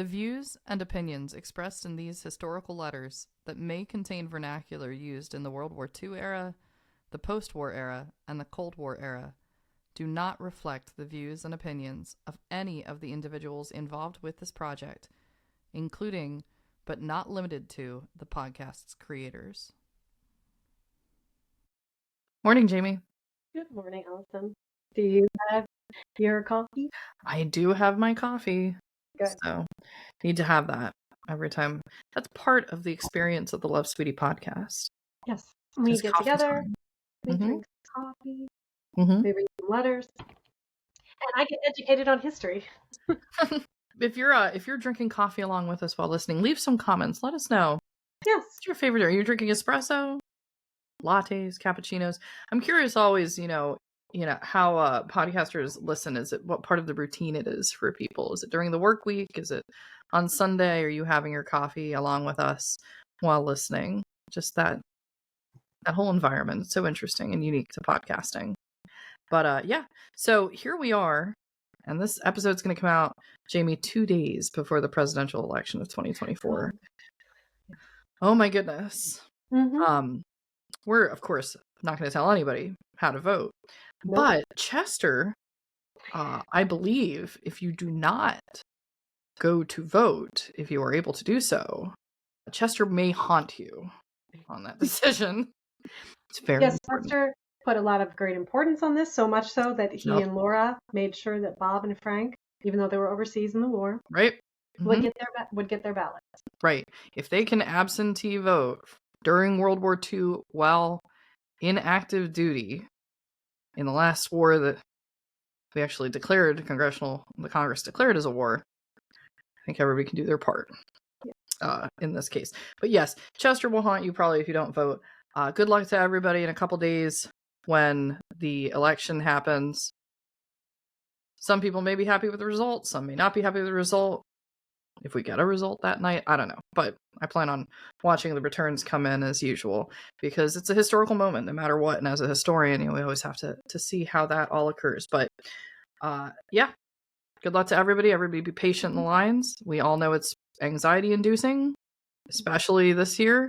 The views and opinions expressed in these historical letters that may contain vernacular used in the World War II era, the post-war era, and the Cold War era do not reflect the views and opinions of any of the individuals involved with this project, including, but not limited to, the podcast's creators. Morning, Jamie. Good morning, Allison. Do you have your coffee? I do have my coffee. Good. So need to have that every time. That's part of the experience of the Love Sweetie podcast. Yes. We Just get coffee together, time. we Mhm. drink coffee, Mhm. we read some letters, and I get educated on history. If you're drinking coffee along with us while listening, leave some comments. Let us know. Yes. What's your favorite? Are you drinking espresso, lattes, cappuccinos? I'm curious always, how podcasters listen. Is it what part of the routine it is for people? Is it during the work week? Is it on Sunday? Are you having your coffee along with us while listening? Just that whole environment. It's so interesting and unique to podcasting. But yeah, so here we are. And this episode's going to come out, Jamie, 2 days before the presidential election of 2024. Oh my goodness. Mm-hmm. We're, of course, not going to tell anybody how to vote. Nope. But Chester, I believe if you do not go to vote, if you are able to do so, Chester may haunt you on that decision. It's very important. Chester put a lot of great importance on this, so much so that he Yep. and Laura made sure that Bob and Frank, even though they were overseas in the war, Right? would get their ballots. Right. If they can absentee vote during World War II while in active duty in the last war that we actually declared, the Congress declared as a war, I think everybody can do their part in this case. But yes, Chester will haunt you probably if you don't vote. Good luck to everybody in a couple days when the election happens. Some people may be happy with the result. Some may not be happy with the result. If we get a result that night, I don't know. But I plan on watching the returns come in as usual because it's a historical moment no matter what. And as a historian, we always have to see how that all occurs. But yeah, good luck to everybody. Everybody be patient in the lines. We all know it's anxiety-inducing, especially this year.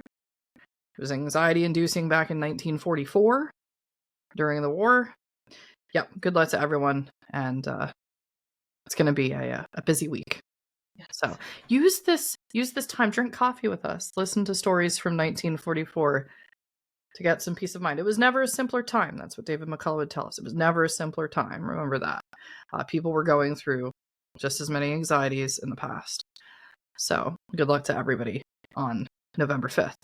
It was anxiety-inducing back in 1944 during the war. Yep, good luck to everyone. And it's going to be a busy week. So use this time, drink coffee with us, listen to stories from 1944 to get some peace of mind. It was never a simpler time. That's what David McCullough would tell us. It was never a simpler time. Remember that. People were going through just as many anxieties in the past. So good luck to everybody on November 5th.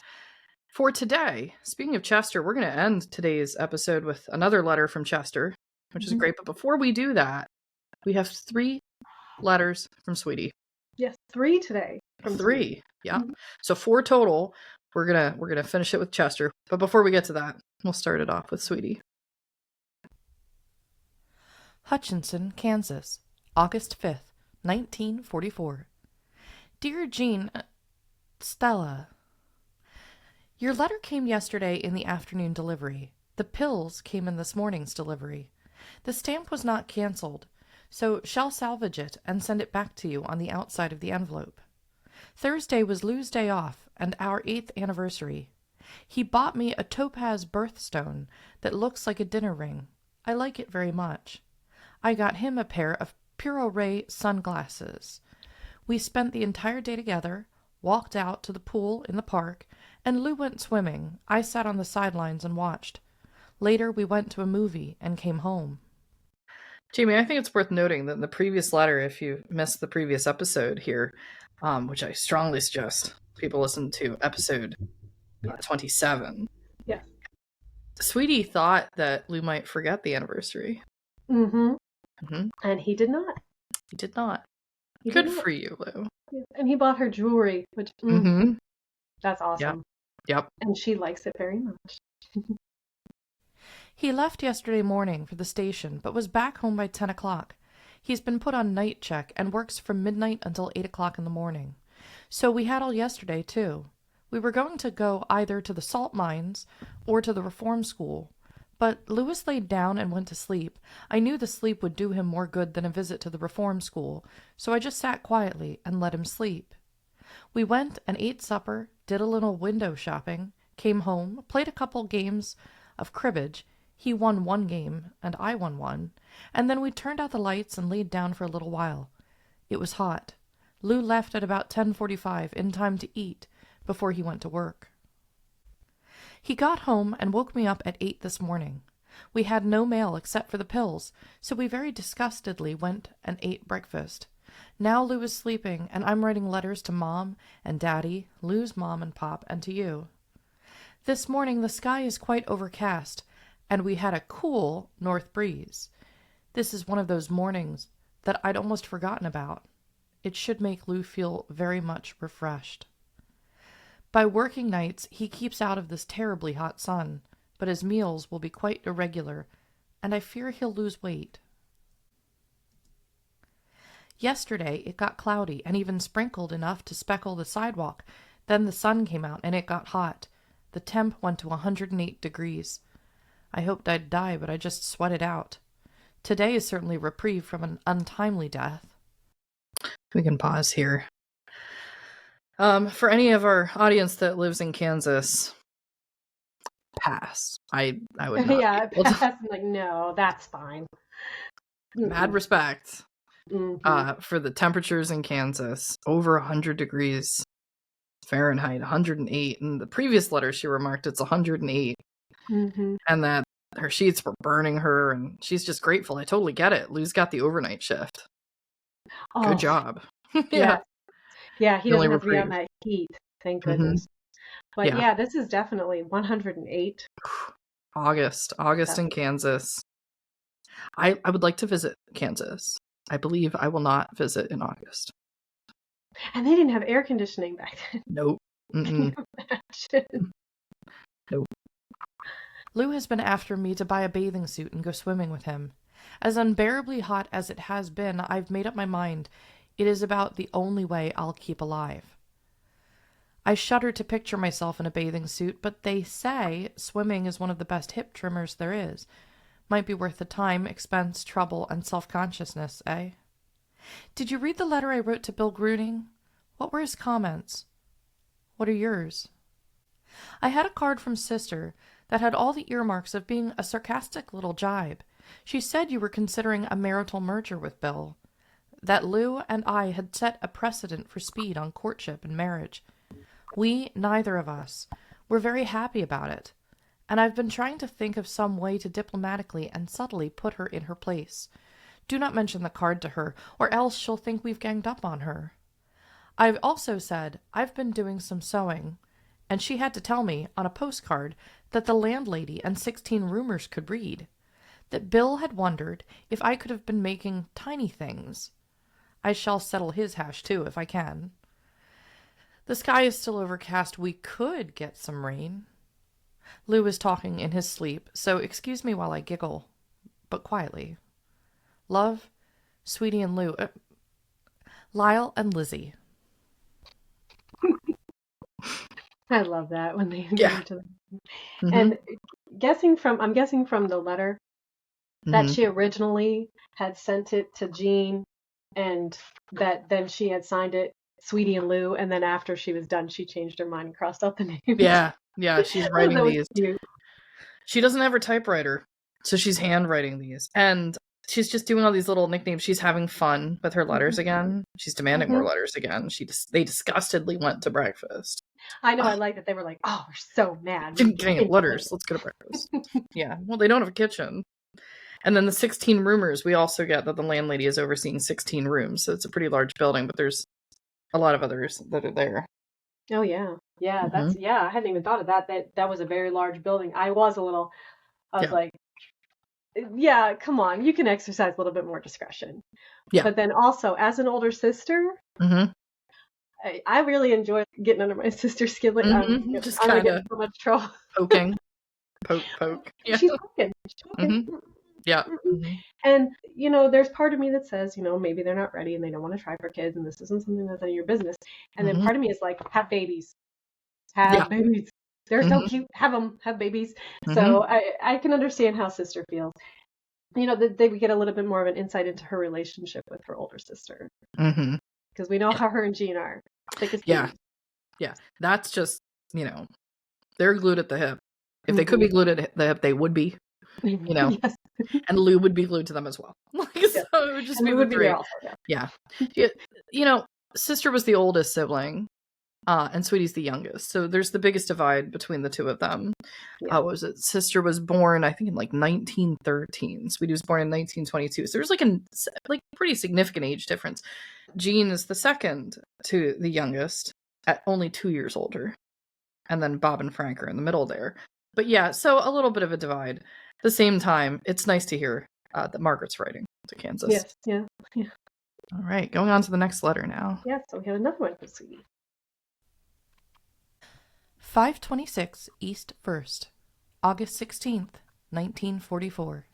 For today, speaking of Chester, we're going to end today's episode with another letter from Chester, which is great. But before we do that, we have 3 letters from Sweetie. Yes, 3 today. 3, yeah. So 4 total. We're gonna finish it with Chester. But before we get to that, we'll start it off with Sweetie. Hutchinson, Kansas, August 5th, 1944. Dear Jean, Stella, your letter came yesterday in the afternoon delivery. The pills came in this morning's delivery. The stamp was not canceled, so shall salvage it and send it back to you on the outside of the envelope. Thursday was Lou's day off and our 8th anniversary. He bought me a topaz birthstone that looks like a dinner ring. I like it very much. I got him a pair of Puro Ray sunglasses. We spent the entire day together, walked out to the pool in the park, and Lou went swimming. I sat on the sidelines and watched. Later we went to a movie and came home. Jamie, I think it's worth noting that in the previous letter, if you missed the previous episode here, which I strongly suggest people listen to episode 27. Yeah. Sweetie thought that Lou might forget the anniversary. Mm-hmm. And he did not. He did not. Good for you, Lou. And he bought her jewelry, which that's awesome. Yep. And she likes it very much. He left yesterday morning for the station, but was back home by 10 o'clock. He's been put on night check and works from midnight until 8 o'clock in the morning. So we had all yesterday, too. We were going to go either to the salt mines or to the reform school, But Lewis laid down and went to sleep. I knew the sleep would do him more good than a visit to the reform school, so I just sat quietly and let him sleep. We went and ate supper, did a little window shopping, came home, played a couple games of cribbage. He won one game, and I won one, and then we turned out the lights and laid down for a little while. It was hot. Lou left at about 10:45 in time to eat before he went to work. He got home and woke me up at 8 this morning. We had no mail except for the pills, so we very disgustedly went and ate breakfast. Now Lou is sleeping, and I'm writing letters to Mom and Daddy, Lou's mom and Pop, and to you. This morning the sky is quite overcast, and we had a cool north breeze. This is one of those mornings that I'd almost forgotten about. It should make Lou feel very much refreshed. By working nights, he keeps out of this terribly hot sun, but his meals will be quite irregular, and I fear he'll lose weight. Yesterday it got cloudy and even sprinkled enough to speckle the sidewalk. Then the sun came out and it got hot. The temp went to 108 degrees. I hoped I'd die, but I just sweated out. Today is certainly reprieve from an untimely death. We can pause here. For any of our audience that lives in Kansas, pass. I would not. Yeah, be able to- pass. I'm like, no, that's fine. Mad respect Mhm. for the temperatures in Kansas. Over 100 degrees Fahrenheit, 108. In the previous letter, she remarked it's 108. Mhm. And that her sheets were burning her, and she's just grateful. I totally get it. Lou's got the overnight shift. Oh, Good job. yeah. Yeah, he The only doesn't have to be on reprieve. that heat. Thank Mhm. goodness. But Yeah. yeah, this is definitely 108. August That's- in Kansas. I would like to visit Kansas. I believe I will not visit in August. And they didn't have air conditioning back then. Nope. Mm-mm. Imagine. Nope. Lou has been after me to buy a bathing suit and go swimming with him. As unbearably hot as it has been, I've made up my mind. It is about the only way I'll keep alive. I shudder to picture myself in a bathing suit, but they say swimming is one of the best hip trimmers there is. Might be worth the time, expense, trouble, and self-consciousness, eh? Did you read the letter I wrote to Bill Gruning? What were his comments? What are yours? I had a card from Sister that had all the earmarks of being a sarcastic little jibe. She said you were considering a marital merger with Bill, that Lou and I had set a precedent for speed on courtship and marriage. We, neither of us, were very happy about it, and I've been trying to think of some way to diplomatically and subtly put her in her place. Do not mention the card to her, or else she'll think we've ganged up on her. I've also said I've been doing some sewing, and she had to tell me, on a postcard, that the landlady and 16 roomers could read, that Bill had wondered if I could have been making tiny things. I shall settle his hash, too, if I can. The sky is still overcast. We could get some rain. Lou is talking in his sleep, so excuse me while I giggle, but quietly. Love, Sweetie and Lou, Lyle and Lizzie. I love that when they Yeah. go into them. Mhm. And I'm guessing from the letter that Mhm. she originally had sent it to Jean, and that then she had signed it Sweetie and Lou, and then after she was done, she changed her mind and crossed out the names. Yeah, she's writing That was these. cute. She doesn't have her typewriter, so she's handwriting these. And she's just doing all these little nicknames. She's having fun with her letters again. She's demanding more letters again. They disgustedly went to breakfast. I know, I like that they were like, oh, we're so mad. Didn't get any letters. Let's go to breakfast. Yeah, well, they don't have a kitchen. And then the 16 roomers, we also get that the landlady is overseeing 16 rooms. So it's a pretty large building, but there's a lot of others that are there. Oh, yeah. Yeah, Mhm. I hadn't even thought of that. That was a very large building. I was Yeah. like, yeah, come on, you can exercise a little bit more discretion. Yeah. But then also, as an older sister, Mm-hmm. I really enjoy getting under my sister's skin. Like, Just I'm gonna get kinda in so much trouble. poking. Poke. Yeah. She's poking. Yeah. And, there's part of me that says, maybe they're not ready and they don't want to try for kids and this isn't something that's any of your business. And then part of me is like, have babies. Have babies. They're so cute. Have babies. So I can understand how sister feels. They would get a little bit more of an insight into her relationship with her older sister. Because we know how her and Jean are. Thick as thieves. Yeah. That's just, they're glued at the hip. If they could be glued at the hip, they would be, Yes. and Lou would be glued to them as well. So it would just be the three. Yeah. Sister was the oldest sibling, and Sweetie's the youngest. So there's the biggest divide between the two of them. Yeah. Was it? Sister was born, I think, in like 1913. Sweetie was born in 1922. So there's like a pretty significant age difference. Jean is the second to the youngest, at only 2 years older. And then Bob and Frank are in the middle there. But yeah, so a little bit of a divide. At the same time, it's nice to hear that Margaret's writing to Kansas. Yes, yeah. All right, going on to the next letter now. Yeah, so we have another one for Sweetie. 526 East 1st, August 16th, 1944.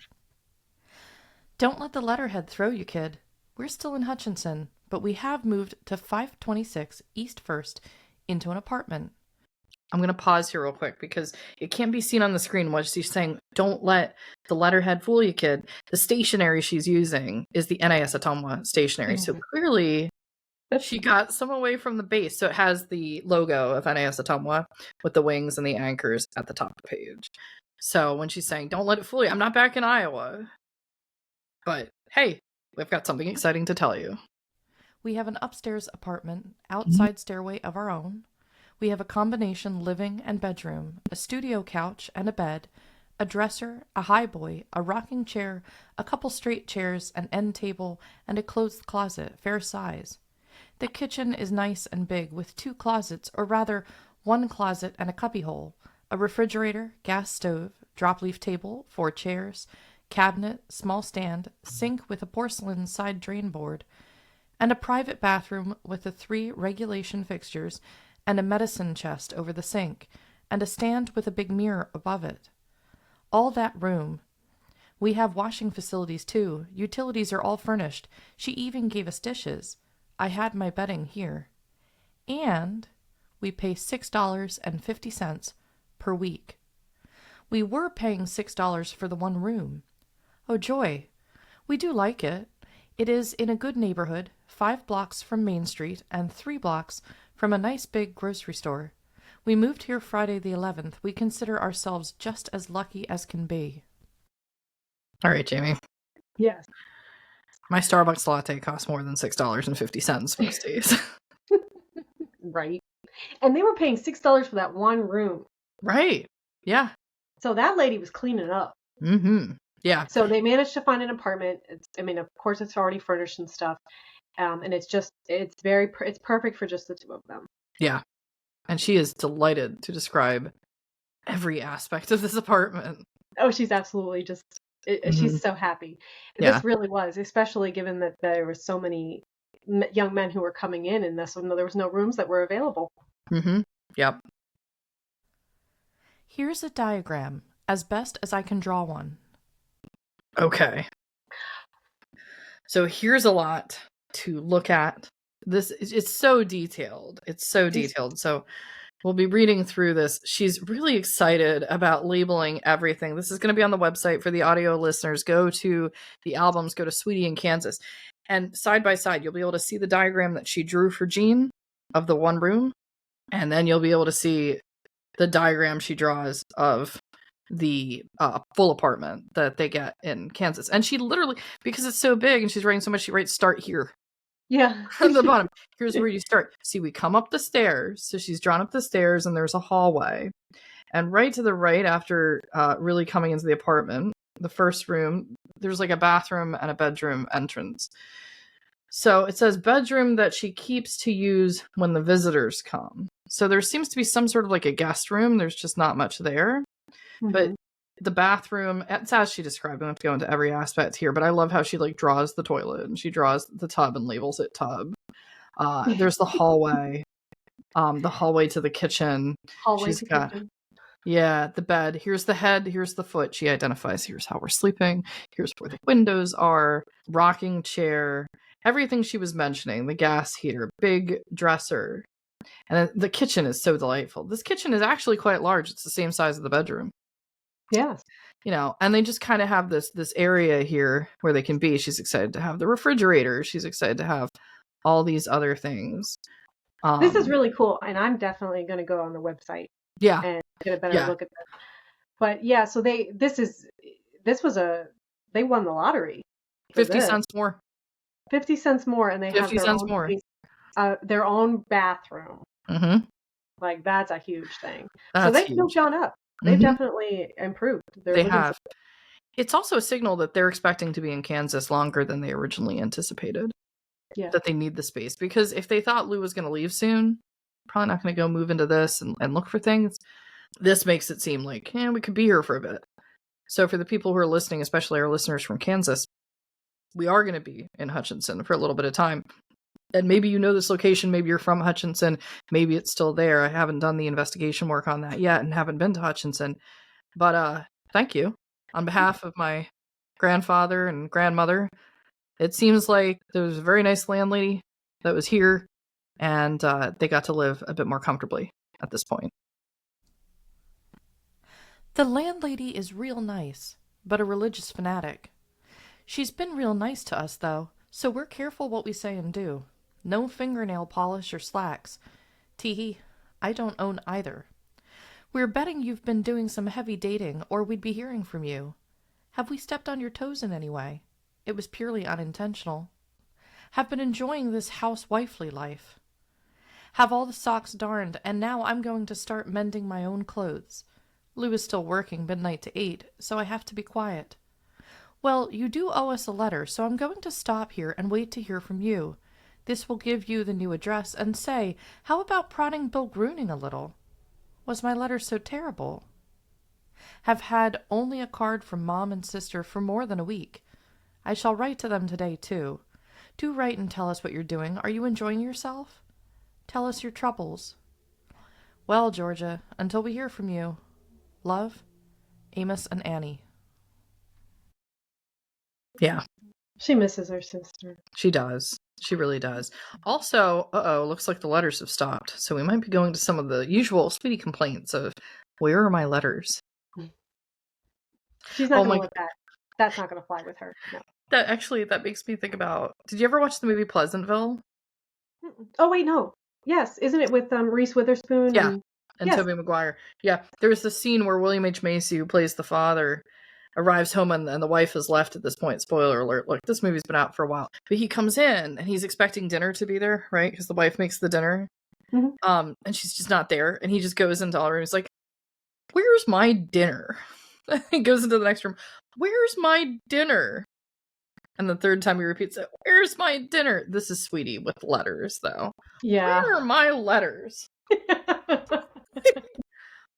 Don't let the letterhead throw you, kid. We're still in Hutchinson, but we have moved to 526 East 1st into an apartment. I'm going to pause here real quick because it can't be seen on the screen what she's saying. Don't let the letterhead fool you, kid. The stationery she's using is the NIS Ottumwa stationery. So clearly she got some away from the base. So it has the logo of NIS Ottumwa with the wings and the anchors at the top of the page. So when she's saying, don't let it fool you, I'm not back in Iowa. But hey, we've got something exciting to tell you. We have an upstairs apartment, outside stairway of our own. We have a combination living and bedroom, a studio couch and a bed, a dresser, a highboy, a rocking chair, a couple straight chairs, an end table, and a clothes closet, fair size. The kitchen is nice and big, with 2 closets, or rather, 1 closet and a cubbyhole, a refrigerator, gas stove, drop-leaf table, 4 chairs, cabinet, small stand, sink with a porcelain side drain board, and a private bathroom with the 3 regulation fixtures and a medicine chest over the sink, and a stand with a big mirror above it. All that room. We have washing facilities, too. Utilities are all furnished. She even gave us dishes. I had my bedding here. And we pay $6.50 per week. We were paying $6 for the 1 room. Oh, joy. We do like it. It is in a good neighborhood, 5 blocks from Main Street and 3 blocks from a nice big grocery store. We moved here Friday the 11th. We consider ourselves just as lucky as can be. All right, Jamie. Yes. My Starbucks latte costs more than $6.50 most days. Right. And they were paying $6 for that 1 room. Right. Yeah. So that lady was cleaning up. Yeah. So they managed to find an apartment. Of course, it's already furnished and stuff. And it's perfect for just the 2 of them. Yeah. And she is delighted to describe every aspect of this apartment. Oh, she's absolutely she's so happy. This really was, especially given that there were so many young men who were coming in this, and there was no rooms that were available. Yep. Here's a diagram, as best as I can draw one. Okay. So here's a lot to look at. It's so detailed. So we'll be reading through this. She's really excited about labeling everything. This is going to be on the website for the audio listeners. Go to the albums, go to Sweetie in Kansas. And side by side, you'll be able to see the diagram that she drew for Jean of the 1 room. And then you'll be able to see the diagram she draws of the full apartment that they get in Kansas. And she literally, because it's so big and she's writing so much, she writes start here. Yeah. At the bottom. Here's where you start. See, we come up the stairs. So she's drawn up the stairs and there's a hallway. And right to the right, after really coming into the apartment, the first room, there's like a bathroom and a bedroom entrance. So it says bedroom that she keeps to use when the visitors come. So there seems to be some sort of like a guest room. There's just not much there. But the bathroom, it's as she described. I don't have to go into every aspect here, but I love how she like draws the toilet and she draws the tub and labels it tub. There's the hallway to the kitchen. Kitchen. Yeah, the bed. Here's the head. Here's the foot. She identifies. Here's how we're sleeping. Here's where the windows are. Rocking chair. Everything she was mentioning. The gas heater. Big dresser. And the kitchen is so delightful. This kitchen is actually quite large. It's the same size as the bedroom. Yes. And they just kind of have this area here where they can be. She's excited to have the refrigerator. She's excited to have all these other things. This is really cool, and I'm definitely going to go on the website. Yeah. And get a better look at this. But yeah, so they won the lottery. 50 cents more. 50 cents more, and they have 50 cents more. Their own bathroom. Mm-hmm. Like, that's a huge thing. That's so they've huge. gone up. They've definitely improved. They have. It's also a signal that they're expecting to be in Kansas longer than they originally anticipated. Yeah. That they need the space. Because if they thought Lou was going to leave soon, probably not going to go move into this and look for things. This makes it seem like, we could be here for a bit. So for the people who are listening, especially our listeners from Kansas, we are going to be in Hutchinson for a little bit of time. And maybe you know this location, maybe you're from Hutchinson, maybe it's still there. I haven't done the investigation work on that yet and haven't been to Hutchinson. But thank you. On behalf of my grandfather and grandmother, it seems like there was a very nice landlady that was here, and they got to live a bit more comfortably at this point. The landlady is real nice, but a religious fanatic. She's been real nice to us, though, so we're careful what we say and do. No fingernail polish or slacks. Teehee, I don't own either. We're betting you've been doing some heavy dating, or we'd be hearing from you. Have we stepped on your toes in any way? It was purely unintentional. Have been enjoying this housewifely life. Have all the socks darned, and now I'm going to start mending my own clothes. Lou is still working midnight to 8, so I have to be quiet. Well, you do owe us a letter, so I'm going to stop here and wait to hear from you. This will give you the new address, and say, how about prodding Bill Gruning a little? Was my letter so terrible? Have had only a card from Mom and Sister for more than a week. I shall write to them today, too. Do write and tell us what you're doing. Are you enjoying yourself? Tell us your troubles. Well, Georgia, until we hear from you. Love, Amos and Annie. Yeah. She misses her sister. She does. She really does. Also, looks like the letters have stopped. So we might be going to some of the usual Sweetie complaints of, where are my letters? She's not going to let that. That's not going to fly with her. No. That makes me think about, did you ever watch the movie Pleasantville? Oh, wait, no. Yes. Isn't it with Reese Witherspoon? Yeah. And yes. Tobey Maguire. Yeah. There's this scene where William H. Macy, who plays the father, arrives home and the wife has left at this point. Spoiler alert. Look, this movie's been out for a while. But he comes in and he's expecting dinner to be there, right? Because the wife makes the dinner. Mm-hmm. And she's just not there. And he just goes into the room. He's like, where's my dinner? He goes into the next room. Where's my dinner? And the third time he repeats it, where's my dinner? This is Sweetie with letters, though. Yeah. Where are my letters?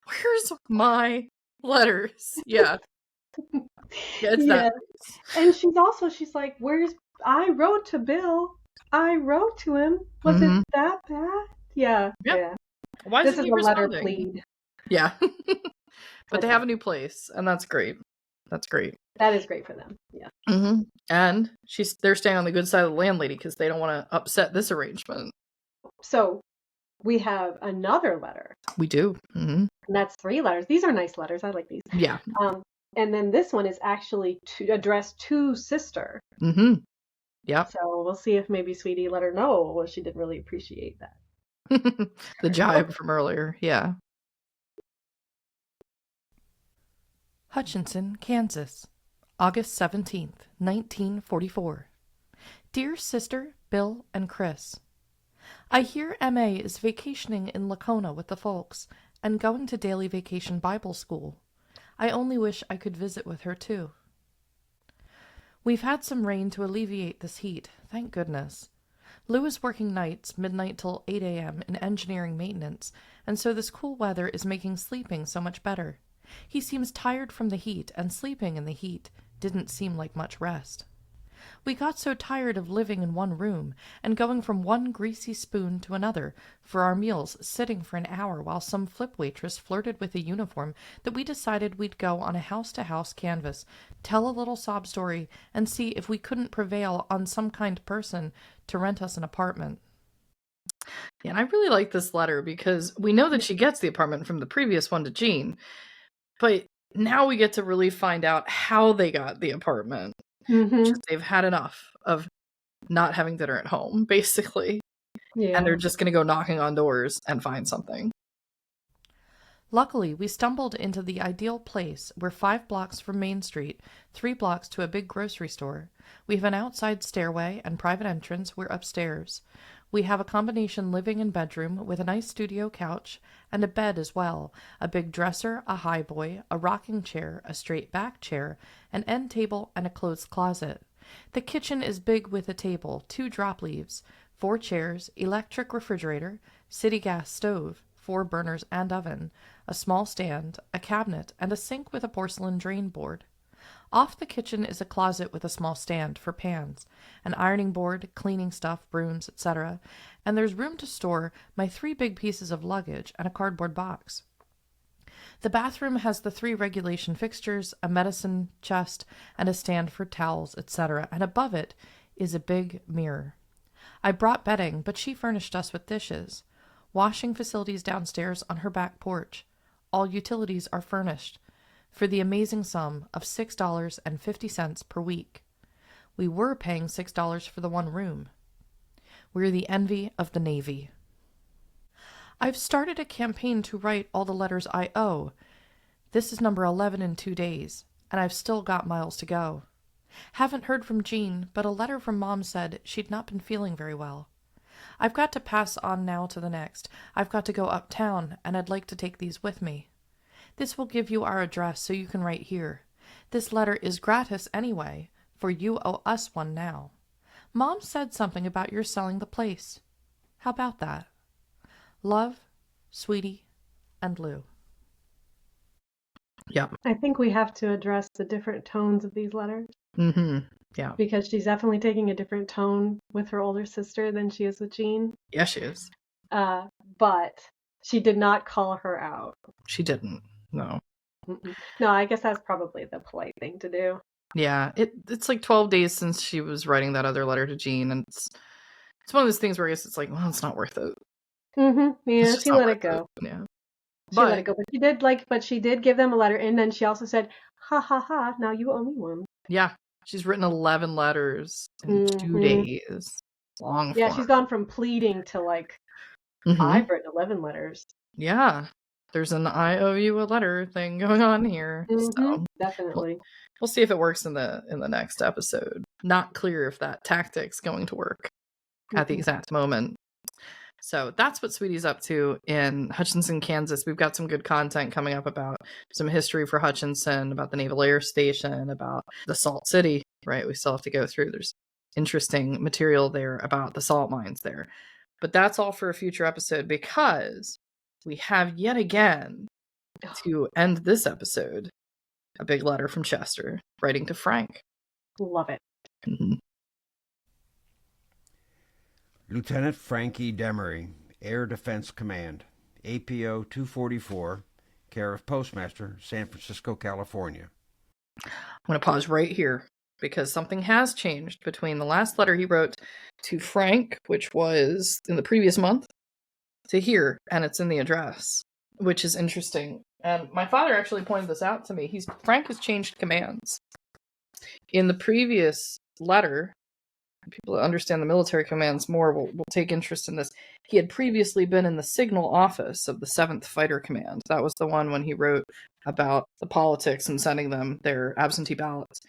Where's my letters? Yeah. It's that. And she's like, I wrote to Bill. I wrote to him. Was it that bad? Yeah. Yep. Yeah. Why this is a letter plead. Yeah. But they have a new place, and that's great. That's great. That is great for them. Yeah. Mm-hmm. And they're staying on the good side of the landlady because they don't want to upset this arrangement. So we have another letter. We do. Mm-hmm. And that's 3 letters. These are nice letters. I like these. Yeah. And then this one is actually addressed to Sister. Mm-hmm. Yeah. So we'll see if maybe Sweetie let her know. Well, she didn't really appreciate that. The jibe from earlier. Yeah. Hutchinson, Kansas, August 17th, 1944. Dear Sister, Bill, and Chris, I hear M.A. is vacationing in Lacona with the folks and going to daily vacation Bible school. I only wish I could visit with her, too. We've had some rain to alleviate this heat, thank goodness. Lou is working nights, midnight till 8 a.m. in engineering maintenance, and so this cool weather is making sleeping so much better. He seems tired from the heat, and sleeping in the heat didn't seem like much rest. We got so tired of living in one room and going from one greasy spoon to another for our meals, sitting for an hour while some flip waitress flirted with a uniform, that we decided we'd go on a house-to-house canvass, tell a little sob story, and see if we couldn't prevail on some kind person to rent us an apartment. And I really like this letter because we know that she gets the apartment from the previous one to Jean, but now we get to really find out how they got the apartment. Just they've had enough of not having dinner at home, basically. Yeah. And they're just going to go knocking on doors and find something. Luckily, we stumbled into the ideal place. We're 5 blocks from Main Street, 3 blocks to a big grocery store. We have an outside stairway and private entrance. We're upstairs. We have a combination living and bedroom with a nice studio couch and a bed as well, a big dresser, a highboy, a rocking chair, a straight back chair, an end table, and a clothes closet. The kitchen is big with a table, 2 drop leaves, 4 chairs, electric refrigerator, city gas stove, 4 burners and oven, a small stand, a cabinet, and a sink with a porcelain drain board. Off the kitchen is a closet with a small stand for pans, an ironing board, cleaning stuff, brooms, etc., and there's room to store my 3 big pieces of luggage and a cardboard box. The bathroom has the 3 regulation fixtures, a medicine chest, and a stand for towels, etc., and above it is a big mirror. I brought bedding, but she furnished us with dishes. Washing facilities downstairs on her back porch. All utilities are furnished for the amazing sum of $6.50 per week. We were paying $6 for the 1 room. We're the envy of the Navy. I've started a campaign to write all the letters I owe. This is number 11 in 2 days, and I've still got miles to go. Haven't heard from Jean, but a letter from Mom said she'd not been feeling very well. I've got to pass on now to the next. I've got to go uptown, and I'd like to take these with me. This will give you our address so you can write here. This letter is gratis anyway, for you owe us one now. Mom said something about your selling the place. How about that? Love, Sweetie, and Lou. Yeah. I think we have to address the different tones of these letters. Yeah. Because she's definitely taking a different tone with her older sister than she is with Jean. Yeah, she is. But she did not call her out. She didn't. No. No, I guess that's probably the polite thing to do. Yeah, it's like 12 days since she was writing that other letter to Jean, and it's one of those things where I guess it's like, well, it's not worth it. Yeah, she let it go. Yeah. She let it go, but she did give them a letter, and then she also said, "Ha ha ha! Now you owe me one." Yeah, she's written 11 letters in 2 days. Long form. Yeah, she's gone from pleading to like, I've written 11 letters. Yeah, there's an I owe you a letter thing going on here. So definitely. We'll see if it works in the next episode. Not clear if that tactic's going to work at the exact moment. So that's what Sweetie's up to in Hutchinson, Kansas. We've got some good content coming up about some history for Hutchinson, about the Naval Air Station, about the Salt City, right? We still have to go through. There's interesting material there about the salt mines there. But that's all for a future episode because we have yet again to end this episode a big letter from Chester writing to Frank. Love it. Lieutenant Frank E. Demaree, Air Defense Command, APO 244, care of Postmaster, San Francisco, California. I'm going to pause right here because something has changed between the last letter he wrote to Frank, which was in the previous month, to here, and it's in the address, which is interesting. And my father actually pointed this out to me. Frank has changed commands. In the previous letter, people that understand the military commands more will take interest in this. He had previously been in the signal office of the 7th Fighter Command. That was the one when he wrote about the politics and sending them their absentee ballots.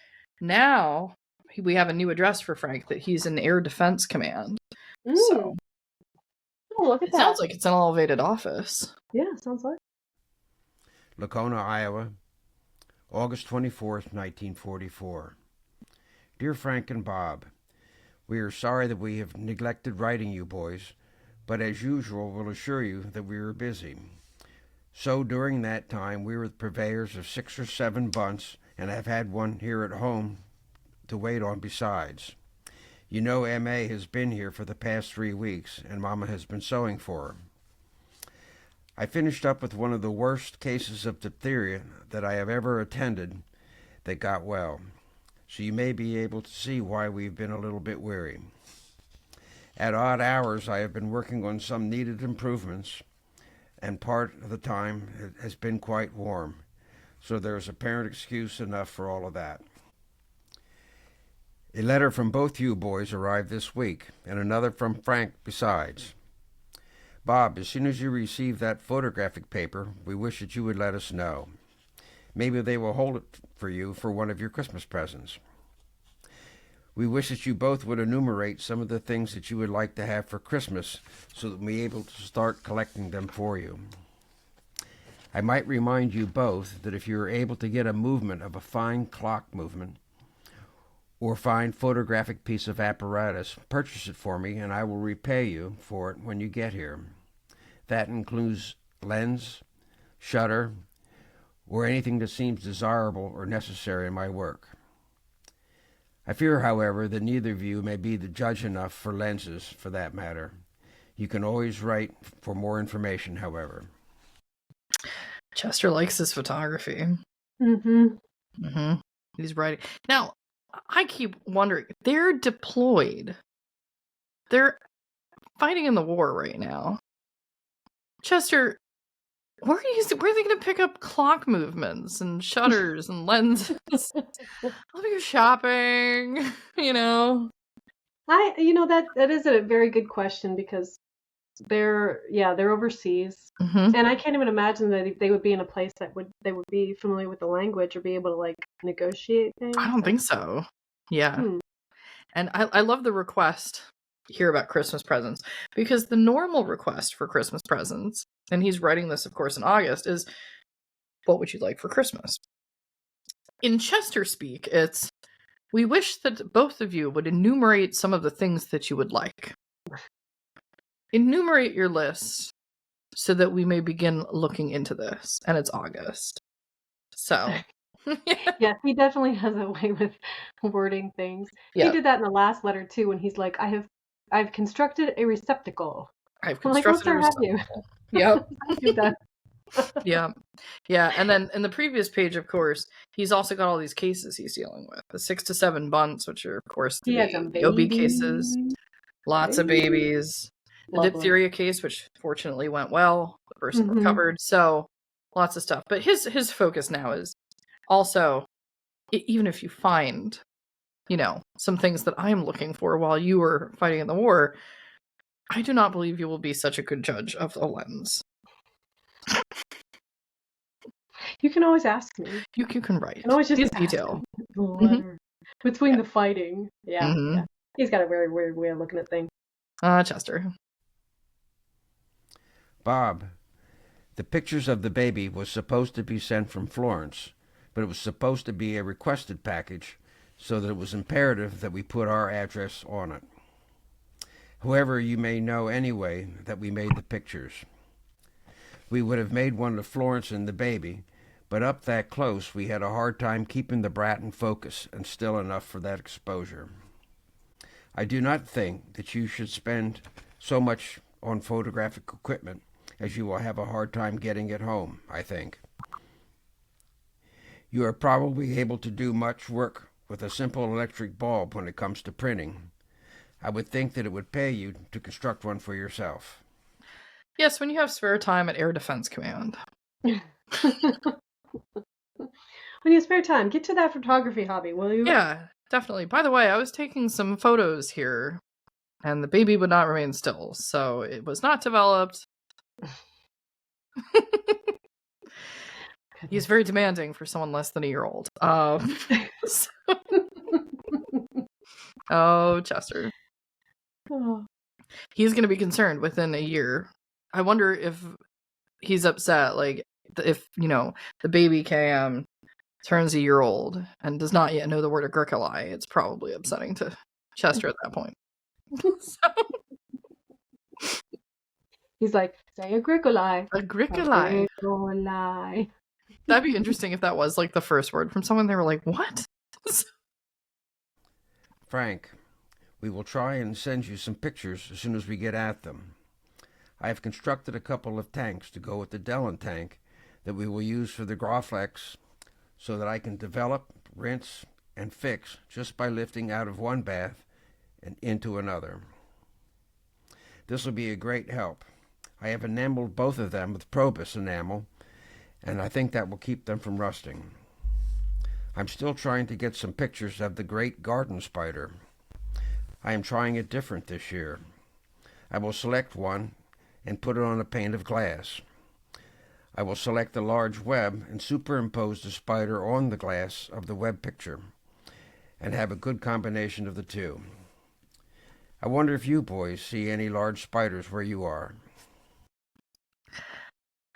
Now, we have a new address for Frank, that he's in Air Defense Command. So, look at that. Sounds like it's an elevated office. Yeah, sounds like. Lacona, Iowa, August 24th, 1944. Dear Frank and Bob, we are sorry that we have neglected writing you boys, but as usual will assure you that we were busy. So during that time we were the purveyors of 6 or 7 bunts and have had one here at home to wait on besides. You know M.A. has been here for the past 3 weeks and Mama has been sewing for her. I finished up with one of the worst cases of diphtheria that I have ever attended that got well, so you may be able to see why we've been a little bit weary. At odd hours, I have been working on some needed improvements, and part of the time it has been quite warm, so there's apparent excuse enough for all of that. A letter from both you boys arrived this week, and another from Frank besides. Bob, as soon as you receive that photographic paper, we wish that you would let us know. Maybe they will hold it for you for one of your Christmas presents. We wish that you both would enumerate some of the things that you would like to have for Christmas so that we'll be able to start collecting them for you. I might remind you both that if you are able to get a movement of a fine clock movement or fine photographic piece of apparatus, purchase it for me and I will repay you for it when you get here. That includes lens, shutter, or anything that seems desirable or necessary in my work. I fear, however, that neither of you may be the judge enough for lenses, for that matter. You can always write for more information, however. Chester likes his photography. He's writing. Now, I keep wondering, they're deployed. They're fighting in the war right now. Chester, where are they going to pick up clock movements and shutters and lenses? I'll be shopping, That is a very good question because they're overseas, and I can't even imagine that they would be in a place that they would be familiar with the language or be able to negotiate things. I don't think so. Yeah. And I love the request here about Christmas presents, because the normal request for Christmas presents, and he's writing this, of course, in August, is, what would you like for Christmas? In Chester speak, it's, we wish that both of you would enumerate some of the things that you would like. Enumerate your list so that we may begin looking into this. And it's August. So. Yeah, he definitely has a way with wording things. Yeah. He did that in the last letter, too, when he's like, I've constructed a receptacle. I've constructed a receptacle. Yep. Yeah. And then in the previous page, of course, he's also got all these cases he's dealing with. The 6 to 7 bunts, which are, of course, the OB cases. Lots of babies. The diphtheria case, which fortunately went well. The person recovered. So lots of stuff. But his focus now is also, even if you find, some things that I'm looking for while you were fighting in the war, I do not believe you will be such a good judge of the lens. You can always ask me. You can write. You can always just detail. Between the fighting. Yeah. He's got a very weird way of looking at things. Chester. Bob, the pictures of the baby was supposed to be sent from Florence, but it was supposed to be a requested package, so that it was imperative that we put our address on it. However, you may know anyway that we made the pictures. We would have made one of Florence and the baby, but up that close we had a hard time keeping the brat in focus and still enough for that exposure. I do not think that you should spend so much on photographic equipment, as you will have a hard time getting it home, I think. You are probably able to do much work with a simple electric bulb when it comes to printing. I would think that it would pay you to construct one for yourself. Yes, when you have spare time at Air Defense Command. When you have spare time, get to that photography hobby, will you? Yeah, definitely. By the way, I was taking some photos here, and the baby would not remain still, so it was not developed. He's very demanding for someone less than a year old. Oh, Chester. Oh. He's going to be concerned within a year. I wonder if he's upset, if, the baby KM turns a year old and does not yet know the word Agricola. It's probably upsetting to Chester at that point. He's like, say Agricola. Agricola. Agricola. That'd be interesting if that was the first word from someone. They were like, what? Frank, we will try and send you some pictures as soon as we get at them. I have constructed a couple of tanks to go with the Dellen tank that we will use for the Graflex, so that I can develop, rinse, and fix just by lifting out of one bath and into another. This will be a great help. I have enameled both of them with Probus enamel, and I think that will keep them from rusting. I'm still trying to get some pictures of the great garden spider. I am trying it different this year. I will select one and put it on a pane of glass. I will select a large web and superimpose the spider on the glass of the web picture and have a good combination of the two. I wonder if you boys see any large spiders where you are.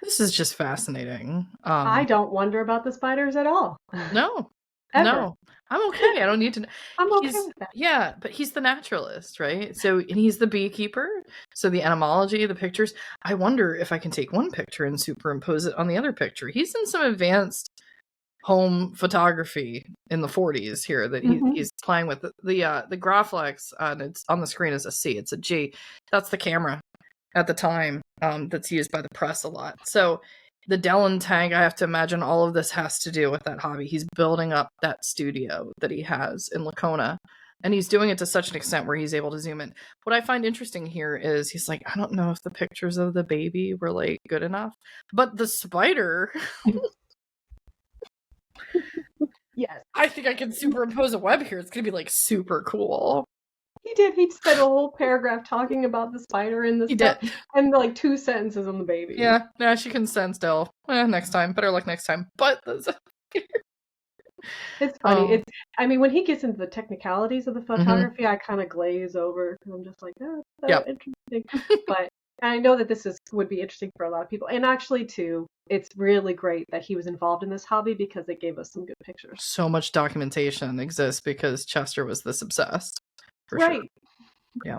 This is just fascinating. I don't wonder about the spiders at all. No. Ever. No. I'm okay. I don't need to know. I'm okay with that. Yeah, but he's the naturalist, right? So, and he's the beekeeper. So the etymology, the pictures. I wonder if I can take one picture and superimpose it on the other picture. He's in some advanced home photography in the 40s here that he's playing with. The Graflex it's on the screen is a C. It's a G. That's the camera at the time that's used by the press a lot. So the Dellen tank, I have to imagine all of this has to do with that hobby. He's building up that studio that he has in Lacona, and he's doing it to such an extent where he's able to zoom in. What I find interesting here is he's like, I don't know if the pictures of the baby were like good enough, but the spider, yes, I think I can superimpose a web here. It's gonna be like super cool. He did. He spent a whole paragraph talking about the spider and the stuff, and like 2 sentences on the baby. Yeah, she can send still. Next time, better luck next time. But it's funny. I mean, when he gets into the technicalities of the photography, I kind of glaze over because I'm just like, oh, that's interesting. But I know that this would be interesting for a lot of people, and actually, too, it's really great that he was involved in this hobby because it gave us some good pictures. So much documentation exists because Chester was this obsessed. Right. Sure. Yeah.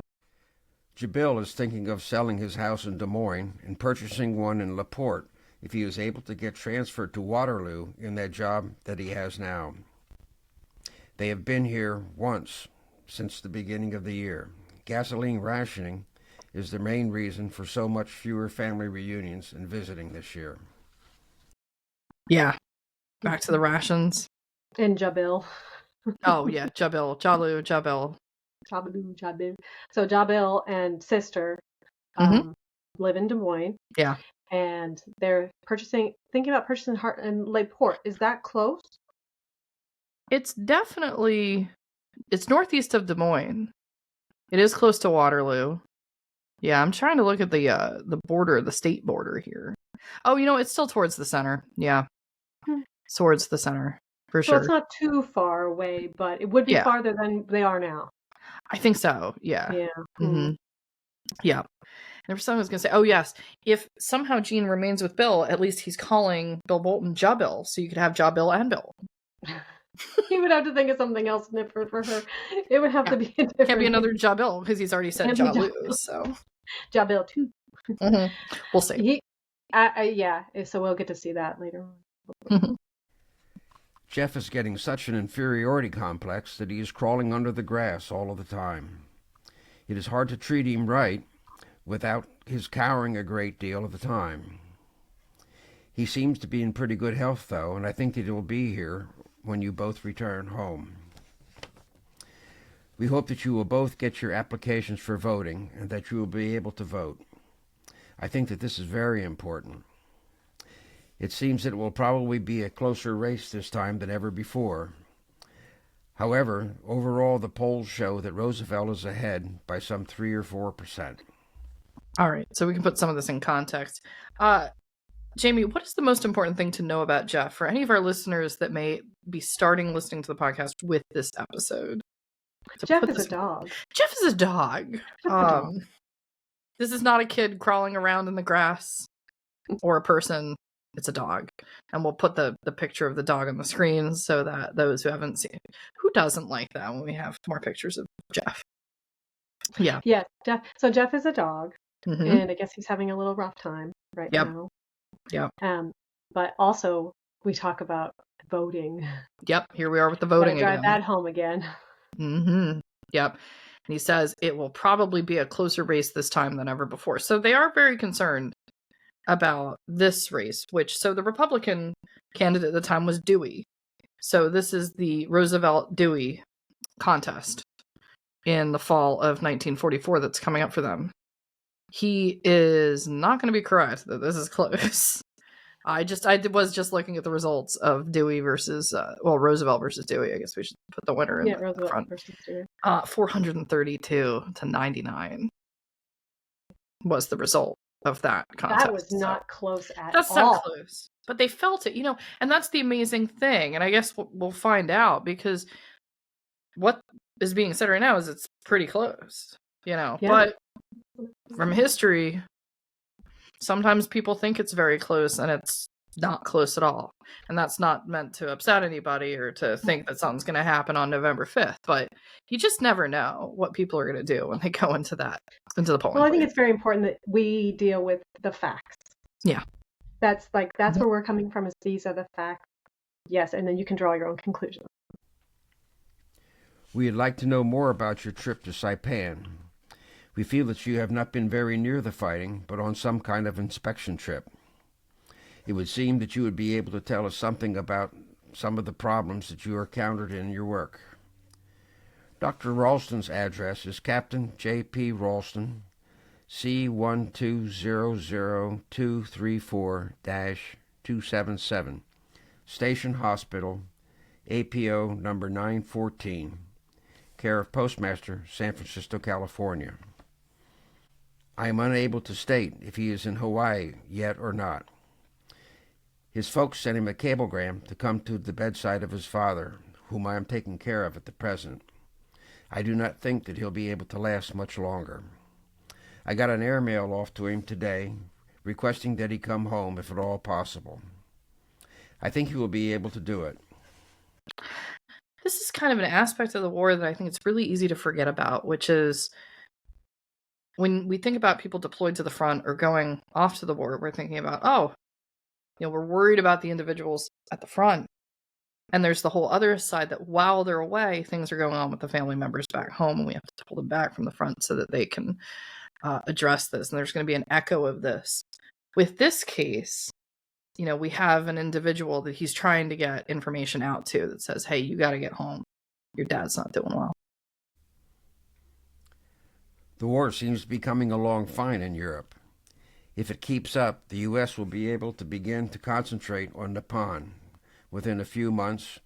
Jabil is thinking of selling his house in Des Moines and purchasing one in LaPorte if he is able to get transferred to Waterloo in that job that he has now. They have been here once since the beginning of the year. Gasoline rationing is the main reason for so much fewer family reunions and visiting this year. Yeah. Back to the rations. And Jabil. Oh, yeah. Jabil. Jalu. Jabil. Jabil. So Jabil and sister live in Des Moines. Yeah. And they're thinking about purchasing in LaPorte. Is that close? It's northeast of Des Moines. It is close to Waterloo. Yeah, I'm trying to look at the border, the state border here. Oh, it's still towards the center. Yeah. Towards the center, for sure. So it's not too far away, but it would be farther than they are now. I think so. Yeah. Yeah. Mm-hmm. Yeah. There was someone who was going to say, oh, yes, if somehow Gene remains with Bill, at least he's calling Bill Bolton Jabil, so you could have Jabil and Bill. He would have to think of something else different for her. It would have to be a different. Can't be another Jabil because he's already said Jalu. So Jabil too. We'll see. Yeah. So we'll get to see that later on. Jeff is getting such an inferiority complex that he is crawling under the grass all of the time. It is hard to treat him right without his cowering a great deal of the time. He seems to be in pretty good health, though, and I think that he will be here when you both return home. We hope that you will both get your applications for voting and that you will be able to vote. I think that this is very important. It seems that it will probably be a closer race this time than ever before. However, overall, the polls show that Roosevelt is ahead by some 3 or 4%. All right, so we can put some of this in context. Jamie, what is the most important thing to know about Jeff for any of our listeners that may be starting listening to the podcast with this episode? Jeff is a dog. Jeff is a dog. This is not a kid crawling around in the grass or a person. It's a dog. And we'll put the picture of the dog on the screen so that those who haven't seen it, who doesn't like that when we have more pictures of Jeff? Yeah. Yeah, Jeff. So Jeff is a dog, and I guess he's having a little rough time right now. Yeah. But also we talk about voting. Yep. Here we are with the voting again. Drive that home again. Yep. And he says it will probably be a closer race this time than ever before. So they are very concerned about this race, so the Republican candidate at the time was Dewey. So this is the Roosevelt-Dewey contest in the fall of 1944 that's coming up for them. he is not going to be correct that this is close. I was just looking at the results of Dewey versus Roosevelt versus Dewey. I guess we should put the winner in the Roosevelt front. versus Dewey. 432 to 99 was the result of that contest. That was not close at all. That's not close, but they felt it, and that's the amazing thing. And I guess we'll find out, because what is being said right now is it's pretty close, Yeah. But from history, sometimes people think it's very close and it's not close at all. And that's not meant to upset anybody or to think that something's going to happen on November 5th. But you just never know what people are going to do when they go into the polling. Well, I think it's very important that we deal with the facts. Yeah. That's where we're coming from, is these are the facts. Yes, and then you can draw your own conclusions. We'd like to know more about your trip to Saipan. We feel that you have not been very near the fighting, but on some kind of inspection trip. It would seem that you would be able to tell us something about some of the problems that you encountered in your work. Dr. Ralston's address is Captain J.P. Ralston, C1200234-277, Station Hospital, APO number 914, care of Postmaster, San Francisco, California. I am unable to state if he is in Hawaii yet or not. His folks sent him a cablegram to come to the bedside of his father, whom I am taking care of at the present. I do not think that he'll be able to last much longer. I got an airmail off to him today, requesting that he come home if at all possible. I think he will be able to do it. This is kind of an aspect of the war that I think it's really easy to forget about, which is when we think about people deployed to the front or going off to the war, we're thinking about, we're worried about the individuals at the front. And there's the whole other side that while they're away, things are going on with the family members back home, and we have to pull them back from the front so that they can address this. And there's going to be an echo of this. With this case, we have an individual that he's trying to get information out to that says, hey, you got to get home. Your dad's not doing well. The war seems to be coming along fine in Europe. If it keeps up, the U.S. will be able to begin to concentrate on Nippon within a few months,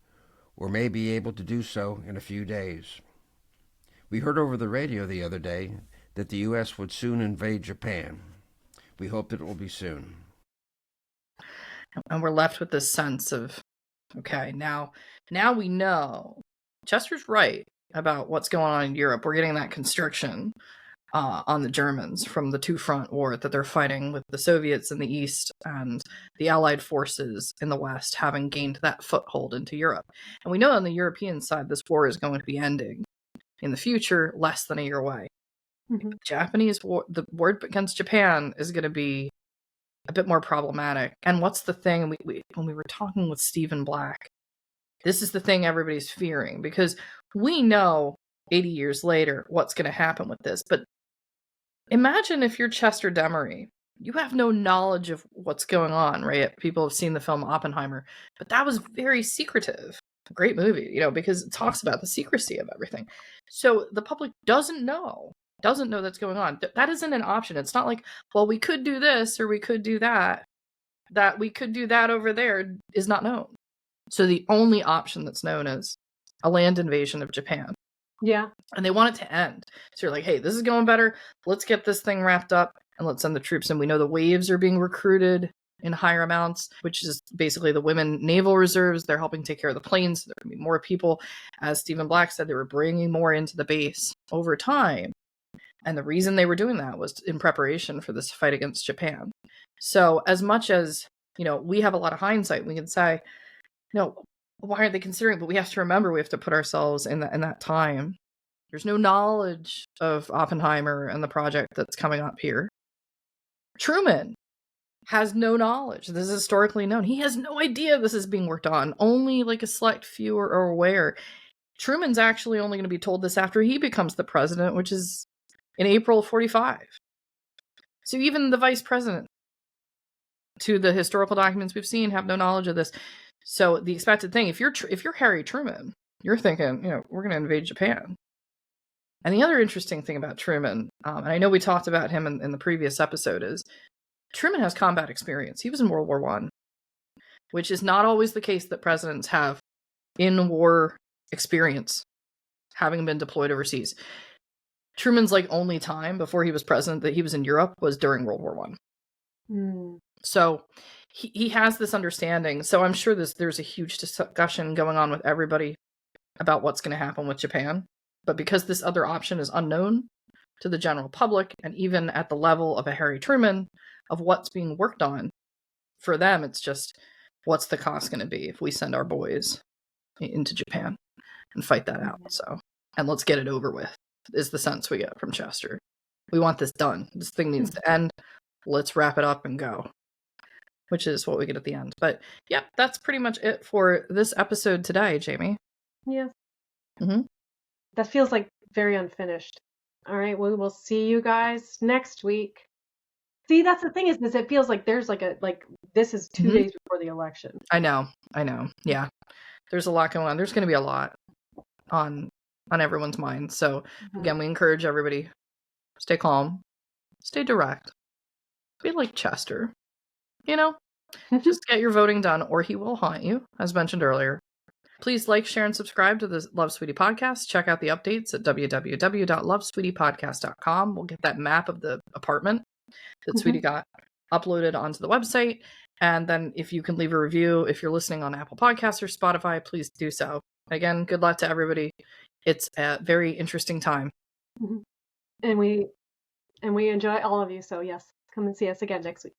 or may be able to do so in a few days. We heard over the radio the other day that the U.S. would soon invade Japan. We hope that it will be soon. And we're left with this sense of, okay, now we know Chester's right about what's going on in Europe. We're getting that constriction on the Germans from the two-front war that they're fighting with the Soviets in the East and the Allied forces in the West having gained that foothold into Europe. And we know on the European side, this war is going to be ending in the future, less than a year away. Mm-hmm. Japanese war, the war against Japan is going to be a bit more problematic. And what's the thing, when we were talking with Stephen Black, this is the thing everybody's fearing, because we know 80 years later what's going to happen with this. But imagine if you're Chester Demaree, you have no knowledge of what's going on, right? People have seen the film Oppenheimer, but that was very secretive. A great movie, because it talks about the secrecy of everything. So the public doesn't know that's going on. That isn't an option. It's not like, well, we could do this or we could do that. That we could do that over there is not known. So the only option that's known is a land invasion of Japan. Yeah. And they want it to end. So you're like, hey, this is going better. Let's get this thing wrapped up and let's send the troops in. We know the waves are being recruited in higher amounts, which is basically the women naval reserves. They're helping take care of the planes. So there can be more people. As Stephen Black said, they were bringing more into the base over time. And the reason they were doing that was in preparation for this fight against Japan. So as much as, we have a lot of hindsight, we can say, why aren't they considering? But we have to remember, we have to put ourselves in that time. There's no knowledge of Oppenheimer and the project that's coming up here. Truman has no knowledge. This is historically known. He has no idea this is being worked on. Only like a select few are aware. Truman's actually only going to be told this after he becomes the president, which is in April of 45. So even the vice president, to the historical documents we've seen, have no knowledge of this. So the expected thing, if you're Harry Truman, you're thinking, we're going to invade Japan. And the other interesting thing about Truman, and I know we talked about him in the previous episode, is Truman has combat experience. He was in World War I, which is not always the case that presidents have in war experience, having been deployed overseas. Truman's only time before he was president that he was in Europe was during World War I. So he has this understanding. So I'm sure there's a huge discussion going on with everybody about what's going to happen with Japan. But because this other option is unknown to the general public, and even at the level of a Harry Truman, of what's being worked on, for them, it's just, what's the cost going to be if we send our boys into Japan and fight that out? So, and let's get it over with, is the sense we get from Chester. We want this done. This thing needs to end. Let's wrap it up and go, which is what we get at the end. But yeah, that's pretty much it for this episode today, Jamie. Yeah. Mm-hmm. That feels very unfinished. All right, we will see you guys next week. See, that's the thing is it feels like there's this is 2 days before the election. I know. Yeah. There's a lot going on. There's going to be a lot on everyone's mind. So again, we encourage everybody, stay calm, stay direct, be like Chester, just get your voting done or he will haunt you, as mentioned earlier. Please like, share, and subscribe to the Love Sweetie podcast. Check out the updates at www.lovesweetiepodcast.com. We'll get that map of the apartment that Sweetie got uploaded onto the website. And then if you can leave a review, if you're listening on Apple Podcasts or Spotify, please do so. Again, good luck to everybody. It's a very interesting time. And we enjoy all of you. So yes, come and see us again next week.